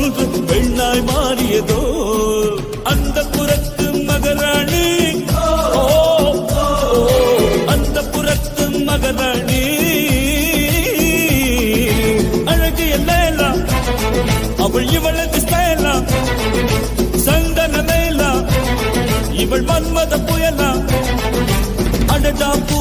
மூன்று பெண்ணாய் மாறியதோ அந்த புறத்து மகராணி. அந்த புறத்து மகராணி அழகிய லேலா, அவள் இவளது ஸ்டைலா, சந்தன மேலா, இவள் மன்மத புயலா. அடடா பூ